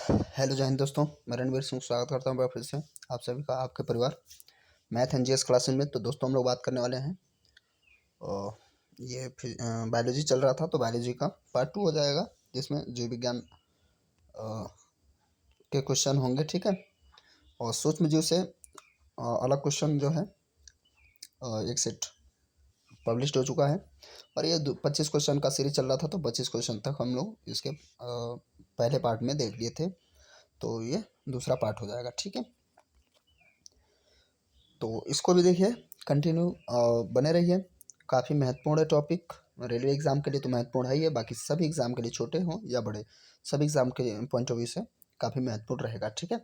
Hello जय हिंद दोस्तों, मैं रणवीर सिंह स्वागत करता हूँ फिर से आप सभी का आपके परिवार मैथ एंड जीएस क्लासेस में। तो दोस्तों हम लोग बात करने वाले हैं और ये बायोलॉजी चल रहा था तो बायोलॉजी का पार्ट 2 हो जाएगा, जिसमें जीव विज्ञान के क्वेश्चन होंगे। ठीक है, और सूक्ष्म जीव से अलग क्वेश्चन जो है एक सेट पब्लिश हो चुका है और ये 25 क्वेश्चन का सीरीज चल रहा था, तो 25 क्वेश्चन तक हम लोग इसके पहले पार्ट में देख लिए थे, तो ये दूसरा पार्ट हो जाएगा। ठीक है, तो इसको भी देखिए, कंटिन्यू बने रहिए। काफ़ी महत्वपूर्ण है टॉपिक, रेलवे एग्ज़ाम के लिए तो महत्वपूर्ण है ही है, बाकी सभी एग्ज़ाम के लिए, छोटे हों या बड़े, सभी एग्ज़ाम के पॉइंट ऑफ व्यू से काफ़ी महत्वपूर्ण रहेगा। ठीक है,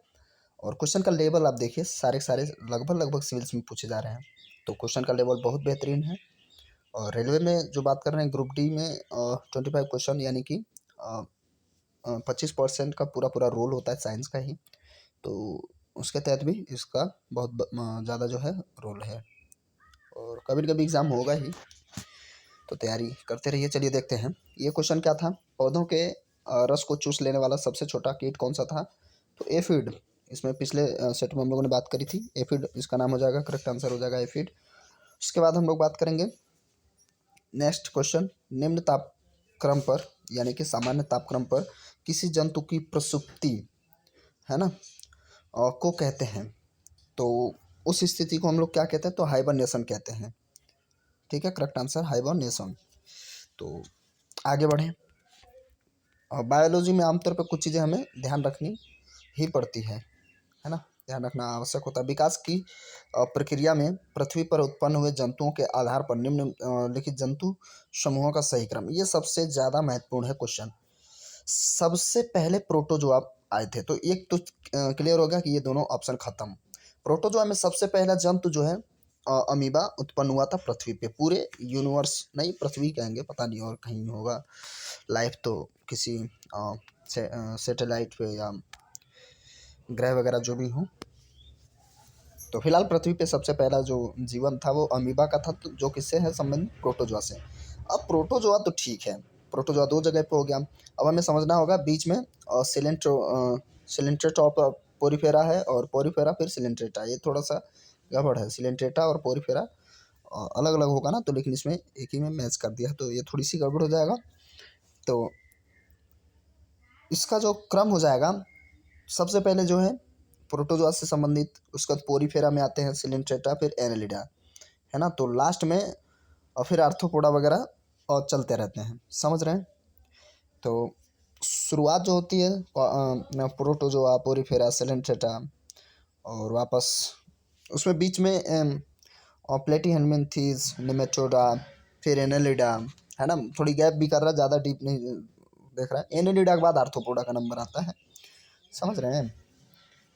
और क्वेश्चन का लेवल आप देखिए, सारे सारे लगभग सिविल्स में पूछे जा रहे हैं, तो क्वेश्चन का लेवल बहुत बेहतरीन है। और रेलवे में जो बात कर रहे हैं, ग्रुप डी में 25 क्वेश्चन, यानी कि 25% का पूरा पूरा रोल होता है साइंस का ही, तो उसके तहत भी इसका बहुत ज़्यादा जो है रोल है, और कभी कभी एग्ज़ाम होगा ही, तो तैयारी करते रहिए। चलिए देखते हैं, ये क्वेश्चन क्या था। पौधों के रस को चूस लेने वाला सबसे छोटा कीट कौन सा था? तो एफिड, इसमें पिछले सेट में हम लोगों ने बात करी थी, एफिड इसका नाम हो जाएगा, करेक्ट आंसर हो जाएगा एफिड। उसके बाद हम लोग बात करेंगे नेक्स्ट क्वेश्चन, निम्न तापक्रम पर, यानी कि सामान्य तापक्रम पर किसी जंतु की प्रसुप्ति, है ना, को कहते हैं। तो उस स्थिति को हम लोग क्या कहते हैं? तो हाइबरनेशन कहते हैं। ठीक है, करेक्ट आंसर हाइबरनेशन। तो आगे बढ़ें, और बायोलॉजी में आमतौर पर कुछ चीज़ें हमें ध्यान रखनी ही पड़ती है ना, ध्यान रखना आवश्यक होता है। विकास की प्रक्रिया में पृथ्वी पर उत्पन्न हुए जंतुओं के आधार पर निम्नलिखित जंतु समूहों का सही क्रम, ये सबसे ज़्यादा महत्वपूर्ण है क्वेश्चन। सबसे पहले प्रोटोजोआ आए थे, तो एक तो क्लियर हो गया कि ये दोनों ऑप्शन खत्म। प्रोटोजोआ में सबसे पहला जंतु जो है अमीबा उत्पन्न हुआ था पृथ्वी पे, पूरे यूनिवर्स नहीं, पृथ्वी कहेंगे, पता नहीं और कहीं होगा लाइफ, तो किसी सैटेलाइट पे या ग्रह वगैरह जो भी हो, तो फिलहाल पृथ्वी पे सबसे पहला जो जीवन था वो अमीबा का था, तो जो किससे है संबंधित? प्रोटोजोआ से। अब प्रोटोजोआ तो ठीक है, प्रोटोजोआ दो जगह पे हो गया। अब हमें समझना होगा बीच में सिलेंट्रोटॉप पोरीफेरा है, और पोरीफेरा फिर सिलेंट्रेटा, ये थोड़ा सा गड़बड़ है। सिलेंट्रेटा और पोरीफेरा अलग अलग होगा ना, तो लेकिन इसमें एक ही में मैच कर दिया, तो ये थोड़ी सी गड़बड़ हो जाएगा। तो इसका जो क्रम हो जाएगा, सबसे पहले जो है प्रोटोजोआ से संबंधित, उसके बाद पोरीफेरा में आते हैं सिलेंट्रेटा, फिर एनेलिडा, है ना, तो लास्ट में और फिर आर्थ्रोपोडा वगैरह और चलते रहते हैं, समझ रहे हैं। तो शुरुआत जो होती है प्रोटोजोआ, पोरीफेरा, सिलेंट्रेटा, और वापस उसमें बीच में प्लेटीहेल्मिन्थीज, नेमेटोडा, फिर एनेलिडा, है ना, थोड़ी गैप भी कर रहा है, ज़्यादा डीप नहीं देख रहा है। एनेलिडा के बाद आर्थ्रोपोडा का नंबर आता है, समझ रहे हैं।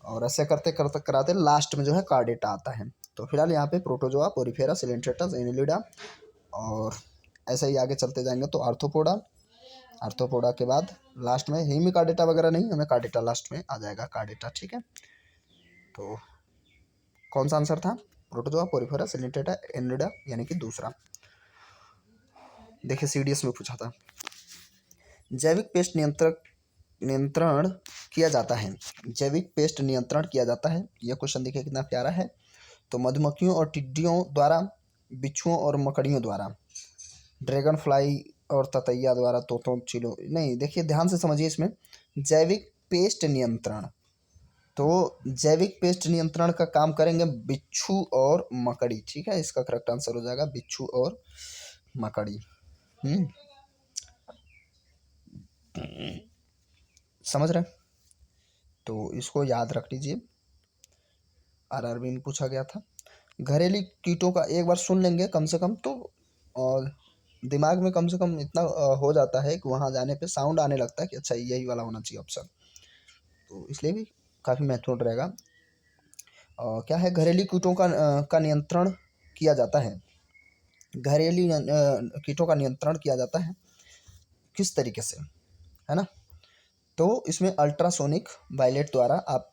और ऐसे करते करते कराते लास्ट में जो है कार्डेटा आता है। तो फिलहाल यहाँ पे प्रोटोजोआ, पोरीफेरा, सिलेंट्रेटा, एनेलिडा, और ऐसे ही आगे चलते जाएंगे तो आर्थ्रोपोडा, आर्थ्रोपोडा के बाद लास्ट में हेमिकार्डेटा वगैरह नहीं, हमें कार्डेटा लास्ट में आ जाएगा, कार्डेटा। ठीक है, तो कौन सा आंसर था? प्रोटोजोआ, पोरीफेरा, सिलेंट्रेटा, एनेलिडा, यानी कि दूसरा। देखिए सीडीएस में पूछा था, जैविक पेस्ट नियंत्रण किया जाता है, जैविक पेस्ट नियंत्रण किया जाता है, यह क्वेश्चन देखिए कितना प्यारा है। तो मधुमक्खियों और टिड्डियों द्वारा, बिच्छुओं और मकड़ियों द्वारा, ड्रैगन फ्लाई और ततैया द्वारा, तोतों चिलो नहीं, देखिए ध्यान से समझिए इसमें, जैविक पेस्ट नियंत्रण, तो जैविक पेस्ट नियंत्रण का काम करेंगे बिच्छू और मकड़ी। ठीक है, इसका करेक्ट आंसर हो जाएगा बिच्छू और मकड़ी। समझ रहे हैं, तो इसको याद रख लीजिए, आरआरबी में पूछा गया था। घरेलू कीटों का एक बार सुन लेंगे कम से कम, तो और दिमाग में कम से कम इतना हो जाता है कि वहाँ जाने पे साउंड आने लगता है कि अच्छा यही वाला होना चाहिए ऑप्शन, तो इसलिए भी काफ़ी महत्वपूर्ण रहेगा। क्या है, घरेलू कीटों का नियंत्रण किया जाता है, घरेलू कीटों का नियंत्रण किया जाता है किस तरीके से, है ना, तो इसमें अल्ट्रासोनिक वायलेट द्वारा, आप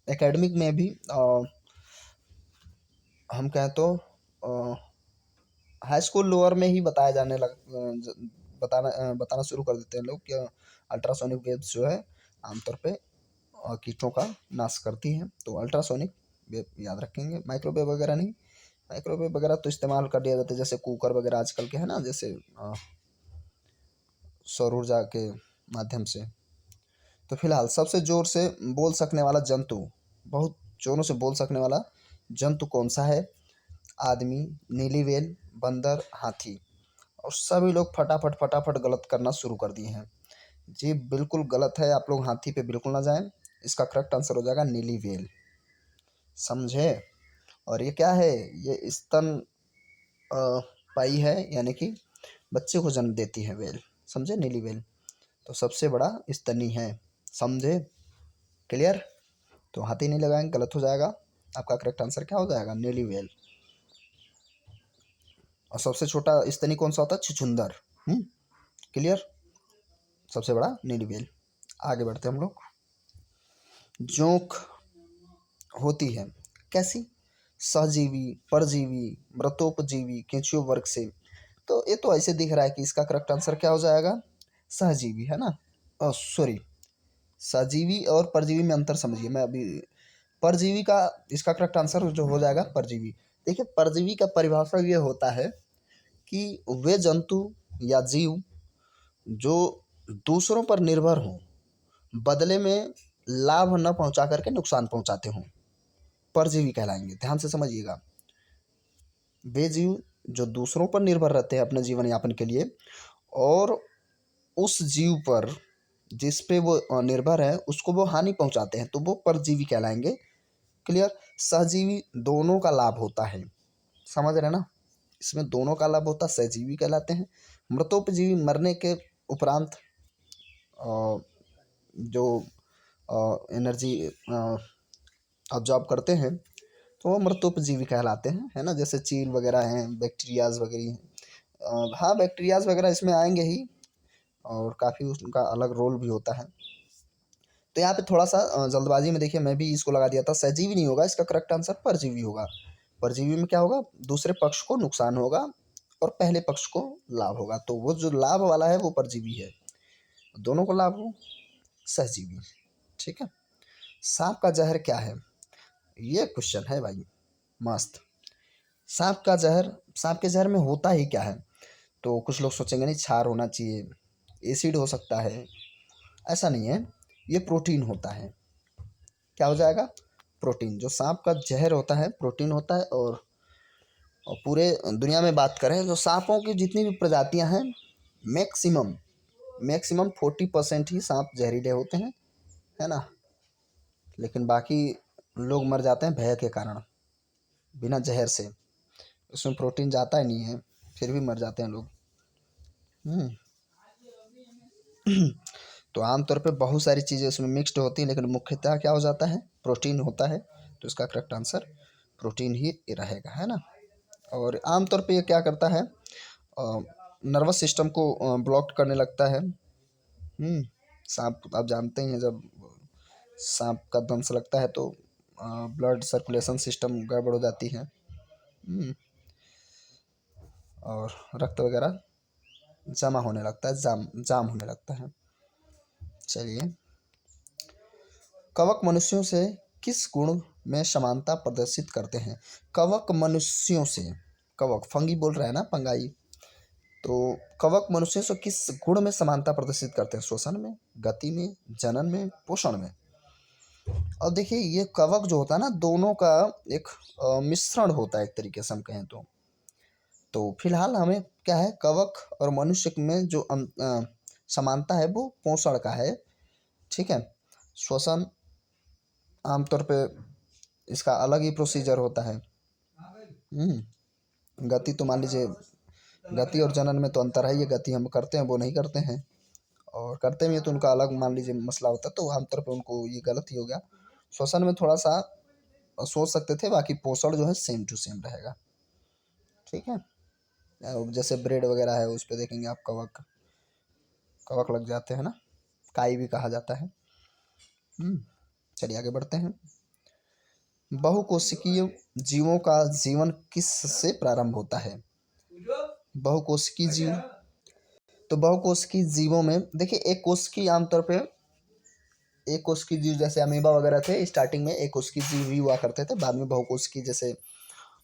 एकेडमिक में भी हम कहें तो हाई स्कूल लोअर में ही बताया जाने बताना शुरू कर देते हैं लोग कि अल्ट्रासोनिक वेव्स जो है आमतौर पे कीटों का नाश करती हैं। तो अल्ट्रासोनिक वेव याद रखेंगे, माइक्रोवेव वगैरह नहीं। माइक्रोवेव वगैरह तो इस्तेमाल कर दिया जाता है, जैसे कुकर वगैरह आजकल के है ना, जैसे सौर ऊर्जा के माध्यम से। तो फिलहाल सबसे जोर से बोल सकने वाला जंतु, बहुत जोरों से बोल सकने वाला जंतु कौन सा है? आदमी, नीली व्हेल, बंदर, हाथी। और सभी लोग फटाफट फटाफट गलत करना शुरू कर दिए हैं। जी बिल्कुल गलत है, आप लोग हाथी पे बिल्कुल ना जाएं। इसका करेक्ट आंसर हो जाएगा नीली व्हेल, समझे? और ये क्या है? ये स्तन पाई है, यानी कि बच्चे को जन्म देती है व्हेल, समझे? नीली व्हेल तो सबसे बड़ा स्तनी है, समझे? क्लियर? तो हाथी नहीं लगाएंगे, गलत हो जाएगा। आपका करेक्ट आंसर क्या हो जाएगा? नीली व्हेल। और सबसे छोटा स्तनी कौन सा होता है? छुछुंदर। क्लियर? सबसे बड़ा नीली व्हेल। आगे बढ़ते हम लोग। जोंक होती है कैसी? सहजीवी, परजीवी, मृतोपजीवी, केंचुए वर्ग से। तो ये तो ऐसे दिख रहा है कि इसका करेक्ट आंसर क्या हो जाएगा? सहजीवी, है ना? सॉरी, सजीवी और परजीवी में अंतर समझिए। मैं अभी परजीवी का, इसका करेक्ट आंसर जो हो जाएगा परजीवी। देखिए परजीवी का परिभाषा ये होता है कि वे जंतु या जीव जो दूसरों पर निर्भर हों, बदले में लाभ न पहुंचा करके नुकसान पहुंचाते हों, परजीवी कहलाएंगे। ध्यान से समझिएगा। वे जीव जो दूसरों पर निर्भर रहते हैं अपने जीवन यापन के लिए, और उस जीव पर जिस पे वो निर्भर है उसको वो हानि पहुंचाते हैं, तो वो परजीवी कहलाएंगे। क्लियर? सहजीवी दोनों का लाभ होता है, समझ रहे ना? इसमें दोनों का लाभ होता है, सहजीवी कहलाते हैं। मृतोपजीवी मरने के उपरांत जो एनर्जी ऑब्जॉर्ब करते हैं तो वो मृतोपजीवी कहलाते हैं, है ना? जैसे चील वगैरह हैं, बैक्टीरियाज वगैरह हैं। हाँ बैक्टीरियाज वगैरह इसमें आएंगे ही, और काफ़ी उनका अलग रोल भी होता है। तो यहाँ पे थोड़ा सा जल्दबाजी में देखिए मैं भी इसको लगा दिया था, सहजीवी नहीं होगा, इसका करेक्ट आंसर परजीवी होगा। परजीवी में क्या होगा? दूसरे पक्ष को नुकसान होगा और पहले पक्ष को लाभ होगा, तो वो जो लाभ वाला है वो परजीवी है। दोनों को लाभ हो, सहजीवी। ठीक है। सांप का जहर क्या है? ये क्वेश्चन है भाई, मस्त। सांप का जहर, सांप के जहर में होता ही क्या है? तो कुछ लोग सोचेंगे नहीं क्षार होना चाहिए, एसिड हो सकता है। ऐसा नहीं है, ये प्रोटीन होता है। क्या हो जाएगा? प्रोटीन। जो सांप का जहर होता है प्रोटीन होता है। और पूरे दुनिया में बात करें तो सांपों की जितनी भी प्रजातियां हैं, मैक्सिमम मैक्सिमम 40% ही सांप जहरीले होते हैं, है ना? लेकिन बाकी लोग मर जाते हैं भय के कारण, बिना जहर से। उसमें प्रोटीन जाता ही नहीं है, फिर भी मर जाते हैं लोग। हम्म तो आमतौर पे बहुत सारी चीज़ें उसमें मिक्स्ड होती हैं, लेकिन मुख्यतः क्या हो जाता है? प्रोटीन होता है। तो इसका करेक्ट आंसर प्रोटीन ही रहेगा, है ना? और आमतौर पे ये क्या करता है? नर्वस सिस्टम को ब्लॉक करने लगता है। सांप आप जानते ही हैं, जब सांप का दंश लगता है तो ब्लड सर्कुलेशन सिस्टम गड़बड़ हो जाती है। हम्म, और रक्त वगैरह जमा होने लगता है, जाम जाम होने लगता है। चलिए, कवक मनुष्यों से किस गुण में समानता प्रदर्शित करते हैं? कवक मनुष्यों से, कवक फंगी बोल रहा है ना, पंगाई। तो कवक मनुष्यों से किस गुण में समानता प्रदर्शित करते हैं? श्वसन में, गति में, जनन में, पोषण में। और देखिए ये कवक जो होता है ना, दोनों का एक मिश्रण होता है एक तरीके से हम कहें तो फिलहाल हमें क्या है, कवक और मनुष्य में जो समानता है वो पोषण का है। ठीक है। श्वसन आमतौर पे इसका अलग ही प्रोसीजर होता है। गति तो मान लीजिए, गति और जनन में तो अंतर है, ये गति हम करते हैं वो नहीं करते हैं, और करते भी हैं तो उनका अलग मान लीजिए मसला होता है, तो आमतौर पे उनको ये गलत ही हो गया। श्वसन में थोड़ा सा सोच सकते थे, बाकी पोषण जो है सेम टू सेम रहेगा। ठीक है। जैसे ब्रेड वगैरह है उस पर देखेंगे आप, कवक कवक लग जाते हैं ना, काई भी कहा जाता है। चलिए आगे बढ़ते हैं। बहुकोशिकीय जीवों का जीवन किस से प्रारंभ होता है? बहुकोशिकीय जीव, तो बहुकोशिकीय जीवों में देखिए एक कोशिकी आमतौर पे एक कोशिकीय जीव जैसे अमीबा वगैरह थे, स्टार्टिंग में एक कोशिकीय जीव ही हुआ करते थे, बाद में बहुकोशिकीय जैसे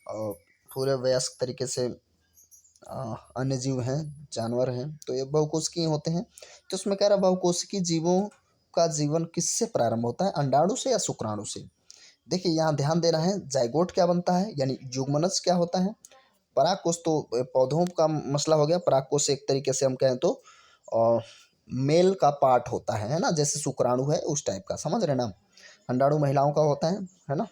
पूरे वयस्क तरीके से अन्य जीव हैं, जानवर हैं, तो ये बहुकोशिकीय होते हैं। तो उसमें कह रहा बहुकोशिकीय जीवों का जीवन किससे प्रारंभ होता है, अंडाणु से या शुक्राणु से। देखिए यहाँ ध्यान देना है, जाइगोट क्या बनता है यानी युग्मनज क्या होता है। परागकोश तो पौधों का मसला हो गया, परागकोश एक तरीके से हम कहें तो मेल का पार्ट होता है ना, जैसे शुक्राणु है उस टाइप का, समझ रहे ना। अंडाणु महिलाओं का होता है ना,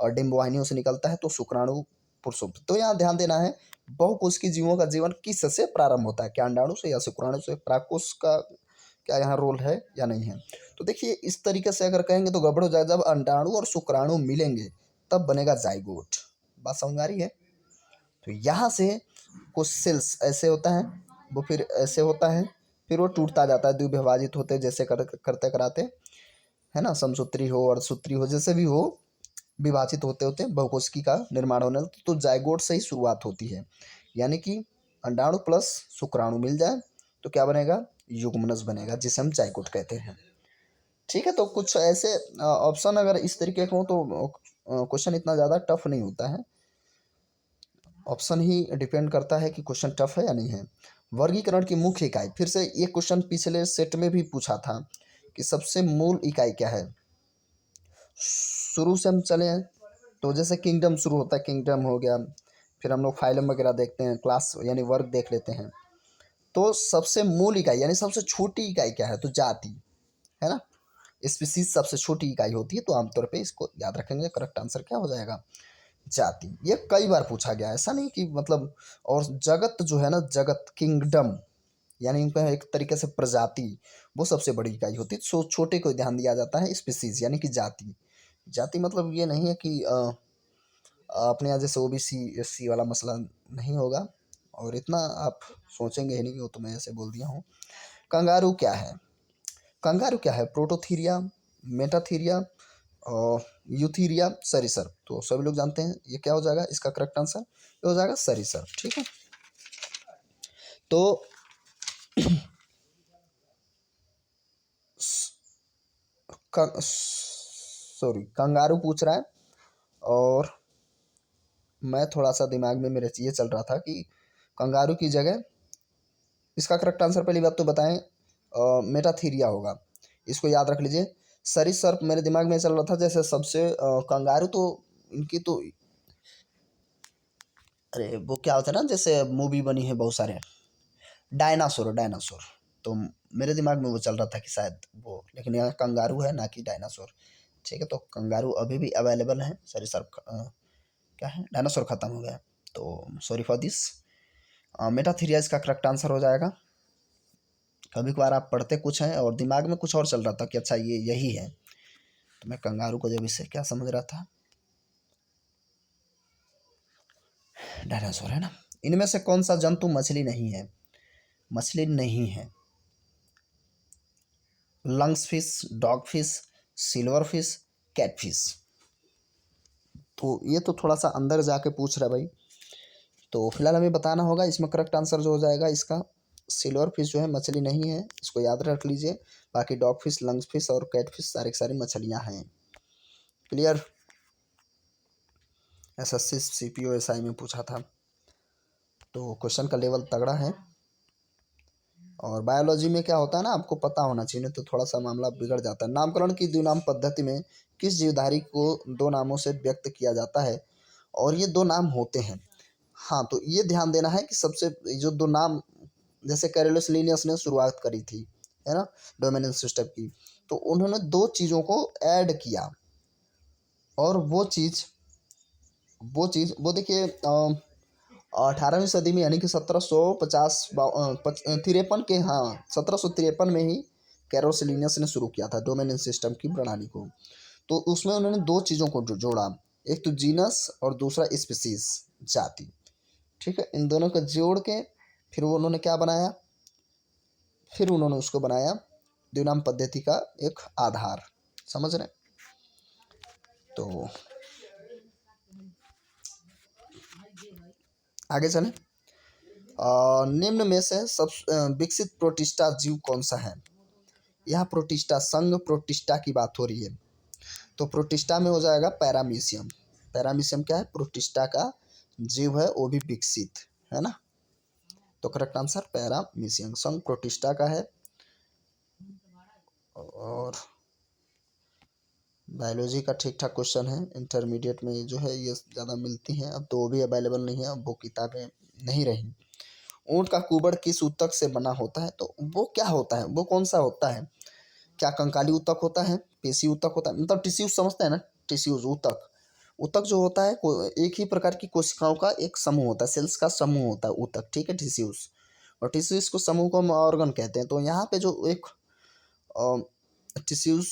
और डिम्बवाहिनियों से निकलता है, तो शुक्राणु पुरुषों। तो यहाँ ध्यान देना है, बहुकोशिकीय जीवों का जीवन किस से प्रारंभ होता है, क्या अंडाणु से या शुक्राणु से, परागकोश का क्या यहाँ रोल है या नहीं है। तो देखिए इस तरीके से अगर कहेंगे तो गड़बड़ हो जाएगा, जब अंडाणु और शुक्राणु मिलेंगे तब बनेगा जाइगोट। बात समझ आ रही है। तो यहाँ से कुछ सेल्स ऐसे होता है, वो फिर ऐसे होता है, फिर वो टूटता जाता है, द्विविभाजित होते जैसे करते कराते, है ना, समसूत्री हो अर्धसूत्री हो, जैसे भी हो, विभाजित होते होते बहुकोशिकी का निर्माण होने लगता है। तो जाइगोट से ही शुरुआत होती है, यानी कि अंडाणु प्लस शुक्राणु मिल जाए तो क्या बनेगा, युग्मनज बनेगा, जिसे हम जाइगोट कहते हैं। ठीक है, तो कुछ ऐसे ऑप्शन अगर इस तरीके के हों तो क्वेश्चन इतना ज़्यादा टफ नहीं होता है। ऑप्शन ही डिपेंड करता है कि क्वेश्चन टफ है या नहीं है। वर्गीकरण की मुख्य इकाई, फिर से ये क्वेश्चन पिछले सेट में भी पूछा था कि सबसे मूल इकाई क्या है। शुरू से हम चले तो जैसे किंगडम शुरू होता है, किंगडम हो गया, फिर हम लोग फाइलम वगैरह देखते हैं, क्लास यानी वर्ग देख लेते हैं। तो सबसे मूल इकाई यानी सबसे छोटी इकाई क्या है, तो जाति, है ना। स्पीसीज सबसे छोटी इकाई होती है, तो आमतौर पे इसको याद रखेंगे, करेक्ट आंसर क्या हो जाएगा, जाति। ये कई बार पूछा गया है, ऐसा नहीं कि मतलब। और जगत जो है ना, जगत किंगडम यानी इनका एक तरीके से प्रजाति, वो सबसे बड़ी इकाई होती है। सो छोटे को ध्यान दिया जाता है, स्पीसीज यानी कि जाति। जाति मतलब ये नहीं है कि अपने यहाँ जैसे ओबीसी एससी वाला मसला नहीं होगा, और इतना आप सोचेंगे ही नहीं कि वो तो मैं ऐसे बोल दिया हूँ। कंगारू क्या है, कंगारू क्या है, प्रोटोथीरिया, मेटाथीरिया और यूथीरिया, सरीसर। तो सभी लोग जानते हैं ये क्या हो जाएगा, इसका करेक्ट आंसर ये हो जाएगा सरीसर। ठीक है, तो सॉरी कंगारू पूछ रहा है, और मैं थोड़ा सा दिमाग में मेरे ये चल रहा था कि कंगारू की जगह इसका करेक्ट आंसर पहली बात तो बताएं, मेटाथीरिया होगा, इसको याद रख लीजिए। सरीसर्प मेरे दिमाग में चल रहा था, जैसे सबसे कंगारू तो इनकी तो, अरे वो क्या होता है ना, जैसे मूवी बनी है बहुत सारे, डायनासोर, डायनासोर। तो मेरे दिमाग में वो चल रहा था कि शायद वो, लेकिन यहाँ कंगारू है ना कि डायनासोर। ठीक है, तो कंगारू अभी भी अवेलेबल है, सरीसर्प क्या है, डायनासोर खत्म हो गया, तो सॉरी फॉर दिस। मेटाथीरिया इसका करेक्ट आंसर हो जाएगा। कभी कभार आप पढ़ते कुछ हैं और दिमाग में कुछ और चल रहा था कि अच्छा ये यही है, तो मैं कंगारू को जब इससे क्या समझ रहा था, डायनासोर है ना। इनमें से कौन सा जंतु मछली नहीं है, मछली नहीं है, lungs fish, dog fish, silver fish, cat fish. तो ये तो थोड़ा सा अंदर जाके पूछ रहा है भाई, तो फिलहाल हमें बताना होगा। इसमें करेक्ट आंसर जो हो जाएगा इसका, सिल्वर फिश जो है मछली नहीं है, इसको याद रख लीजिए। बाकी डॉग फिश, लंग्स फिश और कैट फिश सारी की सारी मछलियाँ हैं। क्लियर। एसएससी सीपीओ एसआई में पूछा था, तो क्वेश्चन का लेवल तगड़ा है। और बायोलॉजी में क्या होता है ना, आपको पता होना चाहिए, नहीं तो थोड़ा सा मामला बिगड़ जाता है। नामकरण की द्विनाम पद्धति में किस जीवधारी को दो नामों से व्यक्त किया जाता है, और ये दो नाम होते हैं। हाँ, तो ये ध्यान देना है कि सबसे जो दो नाम, जैसे कैरोलस लिनियस ने शुरुआत करी थी, है ना, डोमिनेंस सिस्टम की, तो उन्होंने दो चीज़ों को ऐड किया, और वो देखिए 18वीं सदी में यानी कि 1753 के, हाँ 1753 में ही कैरोलिनियस ने शुरू किया था डोमिनेंस सिस्टम की प्रणाली को। तो उसमें उन्होंने दो चीज़ों को जोड़ा, एक तो जीनस और दूसरा स्पीसीज, जाति। ठीक है, इन दोनों को जोड़ के फिर वो उन्होंने क्या बनाया, फिर उन्होंने उसको बनाया द्विनाम पद्धति का एक आधार। समझ रहे हैं। तो आगे चलें। निम्न में से सब विकसित प्रोटिस्टा जीव कौन सा है, यहाँ प्रोटिस्टा, संघ प्रोटिस्टा की बात हो रही है, तो प्रोटिस्टा में हो जाएगा पैरामीशियम। पैरामीशियम क्या है? प्रोटिस्टा का जीव है, वो भी विकसित, है ना। तो करेक्ट आंसर पैरामीशियम, संघ प्रोटिस्टा का है। और बायोलॉजी का ठीक ठाक क्वेश्चन है, इंटरमीडिएट में जो है ये ज़्यादा मिलती हैं, अब तो वो भी अवेलेबल नहीं है, अब वो किताबें नहीं रही। ऊँट का कुबड़ किस ऊतक से बना होता है? तो वो क्या होता है, वो कौन सा होता है? क्या कंकाली ऊतक होता है, पेशी ऊतक होता है, मतलब टिश्यूज समझते हैं ना, टिश्यूज। ऊतक, ऊतक जो होता है एक ही प्रकार की कोशिकाओं का एक समूह होता है, सेल्स का समूह होता है ऊतक, ठीक है, टिश्यूज। और टिश्यूज को समूह को हम ऑर्गन कहते हैं। तो यहाँ पे जो एक टिश्यूज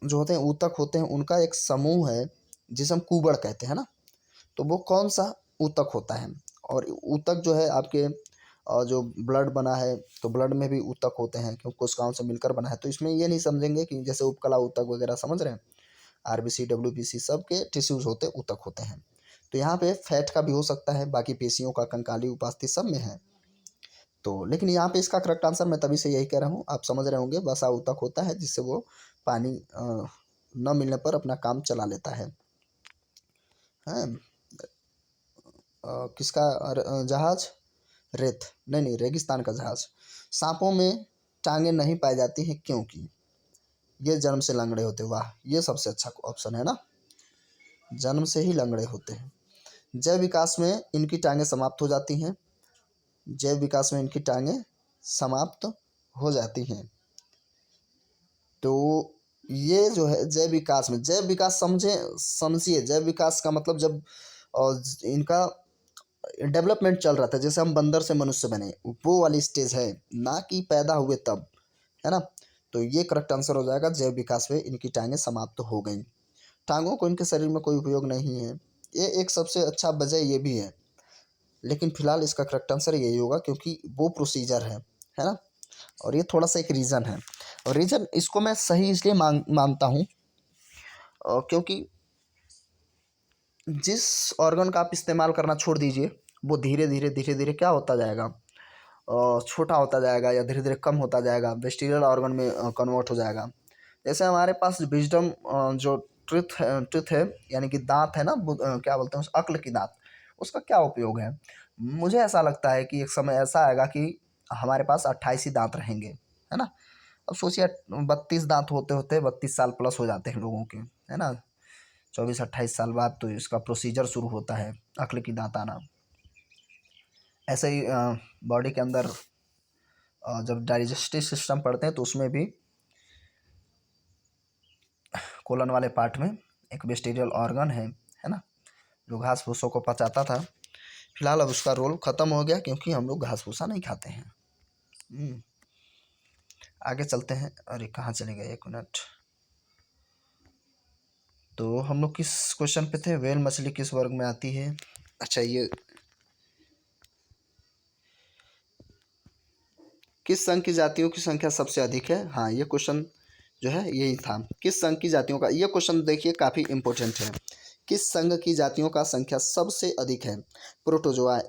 जो होते हैं, ऊतक होते हैं, उनका एक समूह है जिसे हम कुबड़ कहते हैं ना। तो वो कौन सा ऊतक होता है? और ऊतक जो है आपके जो ब्लड बना है, तो ब्लड में भी ऊतक होते हैं क्योंकि कोशिकाओं से मिलकर बना है। तो इसमें ये नहीं समझेंगे कि जैसे उपकला ऊतक वगैरह, समझ रहे हैं, आरबीसी डब्ल्यूबीसी सब के टिश्यूज होते ऊतक होते हैं। तो यहाँ पे फैट का भी हो सकता है, बाकी पेशियों का, कंकाली, उपास्थि सब में है। तो लेकिन यहाँ पे इसका करेक्ट आंसर मैं तभी से यही कह रहा हूँ, आप समझ रहे होंगे, वसा ऊतक होता है जिससे वो पानी न मिलने पर अपना काम चला लेता है। किसका जहाज? रेत, नहीं, रेगिस्तान का जहाज। सांपों में टांगे नहीं पाई जाती हैं क्योंकि ये जन्म से लंगड़े होते। वाह, ये सबसे अच्छा ऑप्शन है ना, जन्म से ही लंगड़े होते हैं। जैव विकास में इनकी टांगें समाप्त हो जाती हैं, जैव विकास में इनकी टांगें समाप्त हो जाती हैं। तो ये जो है जैव विकास में, जैव विकास समझिए, जैव विकास का मतलब जब इनका डेवलपमेंट चल रहा था, जैसे हम बंदर से मनुष्य बने, वो वाली स्टेज है, ना कि पैदा हुए तब, है ना। तो ये करेक्ट आंसर हो जाएगा, जैव विकास में इनकी टांगें समाप्त हो गई। टांगों को इनके शरीर में कोई उपयोग नहीं है, ये एक सबसे अच्छा वजह ये भी है, लेकिन फिलहाल इसका करेक्ट आंसर यही होगा क्योंकि वो प्रोसीजर है ना। और ये थोड़ा सा एक रीज़न है, और रीज़न इसको मैं सही इसलिए मानता हूँ क्योंकि जिस ऑर्गन का आप इस्तेमाल करना छोड़ दीजिए, वो धीरे धीरे क्या होता जाएगा, छोटा होता जाएगा या धीरे धीरे कम होता जाएगा, वेस्टिजियल ऑर्गन में कन्वर्ट हो जाएगा। जैसे हमारे पास विजडम जो ट्रुथ है, यानी कि दांत है ना, क्या बोलते हैं उस अक्ल की दांत, उसका क्या उपयोग है? मुझे ऐसा लगता है कि एक समय ऐसा आएगा कि हमारे पास 28 ही दांत रहेंगे, है ना। अब सोचिए 32 दांत होते होते 32 साल प्लस हो जाते हैं लोगों के, है ना। 24-28 साल बाद तो इसका प्रोसीजर शुरू होता है, अक्ल की दांत आना। ऐसे ही बॉडी के अंदर जब डाइजेस्टिव सिस्टम पढ़ते हैं तो उसमें भी कोलन वाले पार्ट में एक वेस्टिजियल ऑर्गन है ना, जो घास भूसों को पचाता था। फिलहाल अब उसका रोल ख़त्म हो गया क्योंकि हम लोग घास भूसा नहीं खाते हैं। आगे चलते हैं। अरे कहाँ चले गए, एक मिनट। तो हम लोग किस क्वेश्चन पे थे? व्हेल मछली किस वर्ग में आती है? अच्छा, ये किस संघ की जातियों की संख्या सबसे अधिक है? हाँ, ये क्वेश्चन जो है यही था, किस संघ की जातियों का। ये क्वेश्चन देखिए काफ़ी इंपॉर्टेंट है। किस संघ की जातियों का संख्या सबसे अधिक है? प्रोटोजोआ।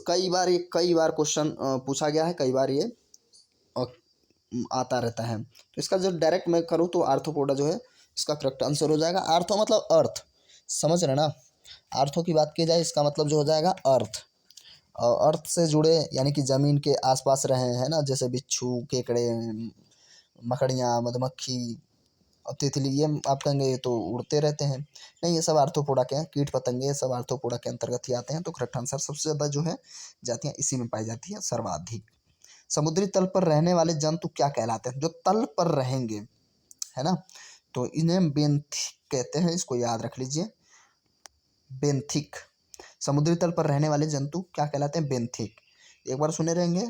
कई बार क्वेश्चन पूछा गया है, कई बार ये आता रहता है। तो इसका जो डायरेक्ट मैं करूँ तो आर्थ्रोपोडा जो है इसका करेक्ट आंसर हो जाएगा। आर्थो मतलब अर्थ, समझ रहे ना। आर्थो की बात की जाए इसका मतलब जो हो जाएगा अर्थ, और अर्थ से जुड़े यानी कि ज़मीन के आसपास रहे हैं ना, जैसे बिच्छू, केकड़े, मकड़ियाँ, मधुमक्खी और तितली, ये आप कहेंगे ये तो उड़ते रहते हैं, नहीं, ये सब आर्थ्रोपोडा के हैं। कीट पतंगे ये सब आर्थ्रोपोडा के अंतर्गत ही आते हैं। तो करेक्ट आंसर सबसे ज़्यादा जो है जातियाँ इसी में पाई जाती हैं, सर्वाधिक। समुद्री तल पर रहने वाले जंतु क्या कहलाते हैं? जो तल पर रहेंगे, है ना, तो इन्हें बेंथिक कहते हैं, इसको याद रख लीजिए, बेंथिक। समुद्री तल पर रहने वाले जंतु क्या कहलाते हैं? बेंथिक। एक बार सुने रहेंगे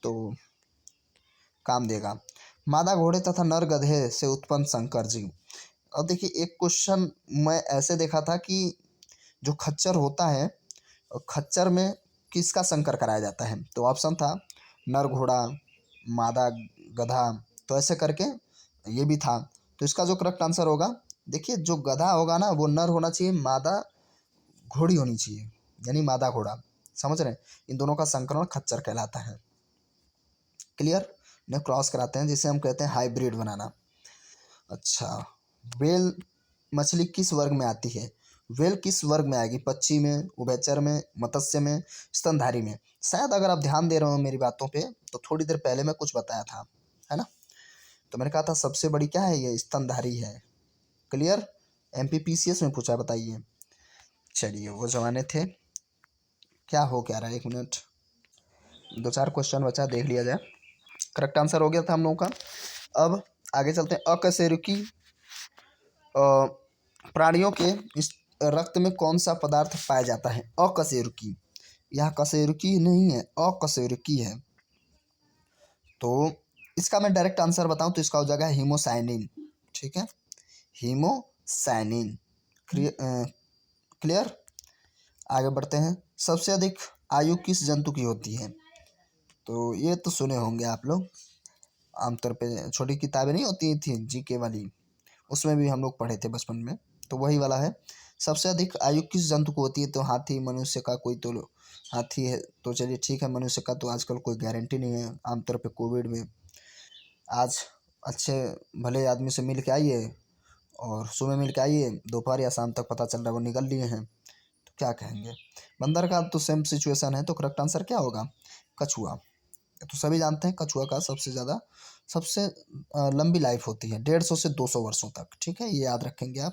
तो काम देगा। मादा घोड़े तथा नर गधे से उत्पन्न संकर जीव। अब देखिए एक क्वेश्चन मैं ऐसे देखा था कि जो खच्चर होता है, खच्चर में किसका संकर कराया जाता है? तो ऑप्शन था नर घोड़ा, मादा गधा, तो ऐसे करके ये भी था। तो इसका जो करेक्ट आंसर होगा, देखिए जो गधा होगा ना वो नर होना चाहिए, मादा घोड़ी होनी चाहिए, यानी मादा घोड़ा, समझ रहे हैं। इन दोनों का संकरण खच्चर कहलाता है। क्लियर? इन्हें क्रॉस कराते हैं, जिसे हम कहते हैं हाइब्रिड बनाना। अच्छा, वेल मछली किस वर्ग में आती है? वेल किस वर्ग में आएगी? पक्षी में, उभयचर में, मत्स्य में, स्तनधारी में? शायद अगर आप ध्यान दे रहे हो मेरी बातों पे तो थोड़ी देर पहले मैं कुछ बताया था, है ना? तो मैंने कहा था सबसे बड़ी क्या है, ये स्तनधारी है। क्लियर? एमपीपीसीएस में पूछा, बताइए। चलिए, वो जमाने थे। क्या हो क्या रहा है, 1 मिनट, 2-4 क्वेश्चन बचा, देख लिया जाए। करेक्ट आंसर हो गया था हम लोगों का। अब आगे चलते हैं। अकशेरुकी प्राणियों के इस रक्त में कौन सा पदार्थ पाया जाता है? अकशेरुकी, यह कशेरुकी नहीं है, अकशेरुकी है। तो इसका मैं डायरेक्ट आंसर बताऊं तो इसका हो जाएगा हीमोसाइनिन। ठीक है, हीमोसाइनिन। क्लियर? आगे बढ़ते हैं। सबसे अधिक आयु किस जंतु की होती है? तो ये तो सुने होंगे आप लोग, आमतौर पे छोटी किताबें नहीं होती थी जीके वाली, उसमें भी हम लोग पढ़े थे बचपन में, तो वही वाला है। सबसे अधिक आयु किस जंतु को होती है? तो हाथी, मनुष्य का कोई तो हाथी है, तो चलिए ठीक है। मनुष्य का तो आजकल कोई गारंटी नहीं है। आमतौर पे कोविड में आज अच्छे भले आदमी से मिल के आइए और सुबह मिल के आइए, दोपहर या शाम तक पता चल रहा है वो निकल लिए हैं, तो क्या कहेंगे। बंदर का तो सेम सिचुएशन है, तो करेक्ट आंसर क्या होगा? कछुआ। तो सभी जानते हैं कछुआ का सबसे लंबी लाइफ होती है 150 से 200 वर्षों तक। ठीक है, ये याद रखेंगे आप।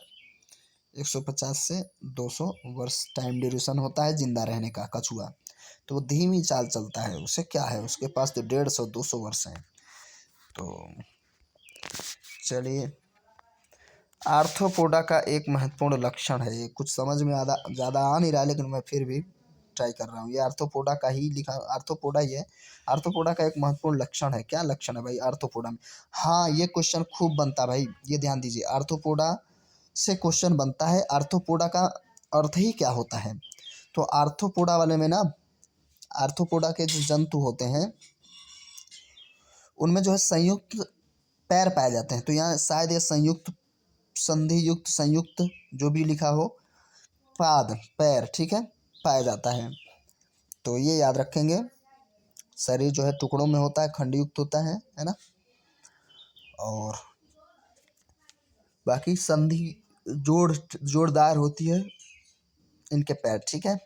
150 से 200 वर्ष टाइम ड्यूरेशन होता है जिंदा रहने का कछुआ। तो वो धीमी चाल चलता है, उसे क्या है, उसके पास तो 150-200 वर्ष हैं। तो चलिए, आर्थ्रोपोडा का एक महत्वपूर्ण लक्षण है, ये कुछ समझ में ज़्यादा आ नहीं रहा है, लेकिन मैं फिर भी ट्राई कर रहा हूँ। ये आर्थ्रोपोडा का ही लिखा, आर्थ्रोपोडा ही है। आर्थ्रोपोडा का एक महत्वपूर्ण लक्षण है, क्या लक्षण है भाई आर्थ्रोपोडा में? हाँ, ये क्वेश्चन खूब बनता है भाई, ये ध्यान दीजिए। आर्थ्रोपोडा से क्वेश्चन बनता है, आर्थ्रोपोडा का अर्थ ही क्या होता है? तो आर्थ्रोपोडा वाले में ना, आर्थ्रोपोडा के जो जंतु होते हैं उनमें जो है संयुक्त पैर पाए जाते हैं। तो यहाँ शायद ये संयुक्त, संधि युक्त, संयुक्त, जो भी लिखा हो, पाद, पैर, ठीक है, पाया जाता है। तो ये याद रखेंगे। शरीर जो है टुकड़ों में होता है, खंडयुक्त होता है ना? और बाकी संधि जोड़दार होती है इनके पैर। ठीक है,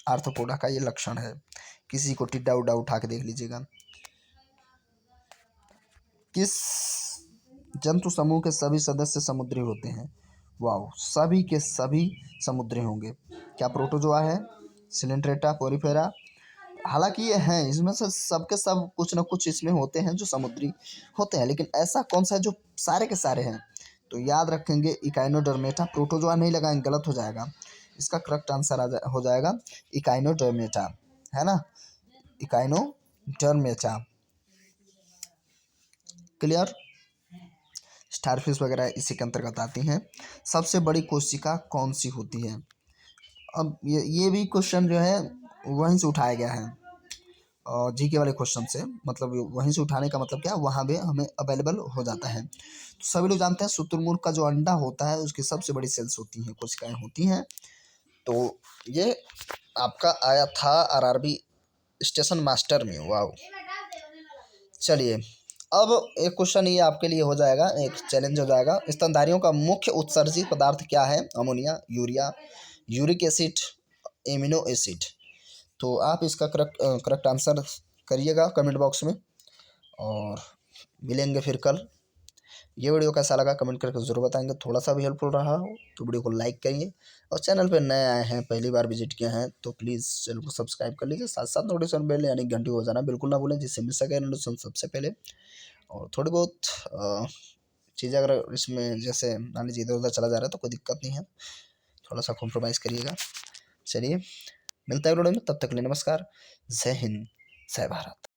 आर्थ्रोपोडा का ये लक्षण है। किसी को टिड्डा उड्डा उठा के देख लीजिएगा। किस जंतु समूह के सभी सदस्य समुद्री होते हैं? वाह, सभी के सभी समुद्री होंगे। क्या प्रोटोजोआ है, सिलेंट्रेटा, पोरिफेरा? हालांकि ये हैं, इसमें से सब के सब कुछ ना कुछ इसमें होते हैं जो समुद्री होते हैं, लेकिन ऐसा कौन सा है जो सारे के सारे हैं? तो याद रखेंगे इकाइनोडर्मेटा। प्रोटोजोआ नहीं लगाएंगे, गलत हो जाएगा। इसका करेक्ट आंसर हो जाएगा इकाइनोडर्मेटा, है ना? इकाइनोडर्मेटा। क्लियर? स्टारफिश वगैरह इसी के अंतर्गत आती हैं। सबसे बड़ी कोशिका कौन सी होती है? अब ये भी क्वेश्चन जो है वहीं से उठाया गया है, और जीके वाले क्वेश्चन से, मतलब वहीं से उठाने का मतलब क्या, वहाँ भी हमें अवेलेबल हो जाता है। तो सभी लोग जानते हैं शुतुरमुर्ग का जो अंडा होता है उसकी सबसे बड़ी सेल्स होती हैं, कोशिकाएं होती हैं। तो ये आपका आया था आरआरबी स्टेशन मास्टर में। वाह, चलिए, अब एक क्वेश्चन ये आपके लिए हो जाएगा, एक चैलेंज हो जाएगा। स्तनधारियों का मुख्य उत्सर्जित पदार्थ क्या है? Ammonia, urea, uric acid, amino acid? तो आप इसका करेक्ट आंसर करिएगा कमेंट बॉक्स में, और मिलेंगे फिर कल। ये वीडियो कैसा लगा कमेंट करके ज़रूर बताएंगे। थोड़ा सा भी हेल्पफुल रहा हो तो वीडियो को लाइक करिए, और चैनल पर नए आए हैं, पहली बार विजिट किए हैं, तो प्लीज़ चैनल को सब्सक्राइब कर लीजिए। साथ साथ नोटिफिकेशन बेल यानी घंटी हो जाना बिल्कुल ना भूलें, जिससे मिल सके नोटिफिकेशन सबसे पहले। और थोड़ी बहुत चीज़ें अगर इसमें जैसे मान लीजिए इधर उधर चला जा रहा है तो कोई दिक्कत नहीं है, थोड़ा सा कॉम्प्रोमाइज़ करिएगा। चलिए, मिलता है वीडियो में, तब तक के लिए नमस्कार। जय हिंद, जय भारत।